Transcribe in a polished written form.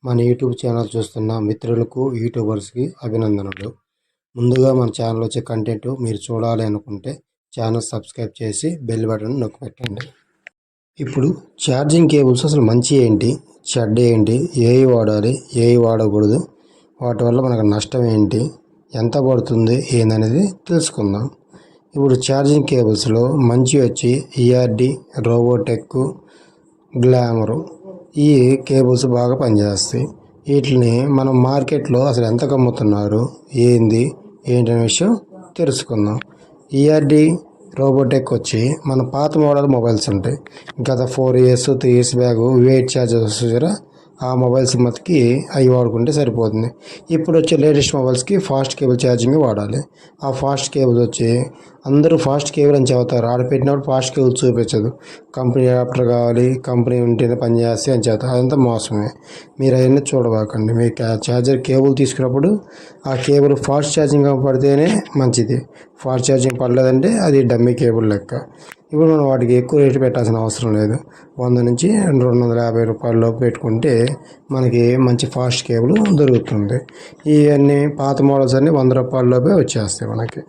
మన YouTube channel చూస్తున్న మిత్రులకు యూట్యూబర్స్కి అభినందనలు. ముందుగా మన ఛానల్ వచ్చే కంటెంట్ మీరు చూడాలి అనుకుంటే ఛానల్ సబ్స్క్రైబ్ చేసి బెల్ బటన్ నొక్కి పెట్టండి. ఇప్పుడు ఛార్జింగ్ కేబుల్స్ అసలు మంచి ఏంటి, చెడ్డ ఏంటి, ఏవి వాడాలి, ఏవి వాడకూడదు, వాటి వల్ల మనకు నష్టం ఏంటి, ఎంత పడుతుంది ఏందనేది తెలుసుకుందాం. ఇప్పుడు ఛార్జింగ్ కేబుల్స్లో మంచి వచ్చి ఈఆర్డి, రోబోటెక్, గ్లామరు ఈ కేబుల్స్ బాగా పనిచేస్తాయి. వీటిని మనం మార్కెట్లో అసలు ఎంతకు అమ్ముతున్నారు, ఏంటనే విషయం తెలుసుకుందాం. ఈఆర్డి, రోబోటెక్ వచ్చి మన పాత మోడల్ మొబైల్స్ ఉంటాయి. గత 4 years 3 years bag wait charges ఆ మొబైల్స్ మట్టుకి అవి వాడుకుంటే సరిపోతుంది. ఇప్పుడు వచ్చే లేటెస్ట్ మొబైల్స్కి ఫాస్ట్ కేబుల్ ఛార్జింగ్ వాడాలి. ఆ ఫాస్ట్ కేబుల్ వచ్చి అందరూ ఫాస్ట్ కేబుల్ అని చెబుతారు, ఆడపెట్టినప్పుడు ఫాస్ట్ కేబుల్ చూపించదు. కంపెనీ అడాప్టర్ కావాలి, కంపెనీ ఉంటేనే పనిచేస్తాయి అని చెబుతారు. అదంతా మోసమే. మీరు అవన్నీ చూడబాకండి. మీ ఛార్జర్ కేబుల్ తీసుకున్నప్పుడు ఆ కేబుల్ ఫాస్ట్ ఛార్జింగ్ పడితేనే మంచిది. ఫాస్ట్ ఛార్జింగ్ పడలేదంటే అది డమ్మీ కేబుల్ లెక్క. ఇప్పుడు మనం వాటికి ఎక్కువ రేటు పెట్టాల్సిన అవసరం లేదు. 100 నుంచి 250 రూపాయలలోపు పెట్టుకుంటే మనకి మంచి ఫాస్ట్ కేబుల్ దొరుకుతుంది. ఇవన్నీ పాత మోడల్స్ అన్నీ 100 రూపాయలలోపే వచ్చేస్తాయి మనకి.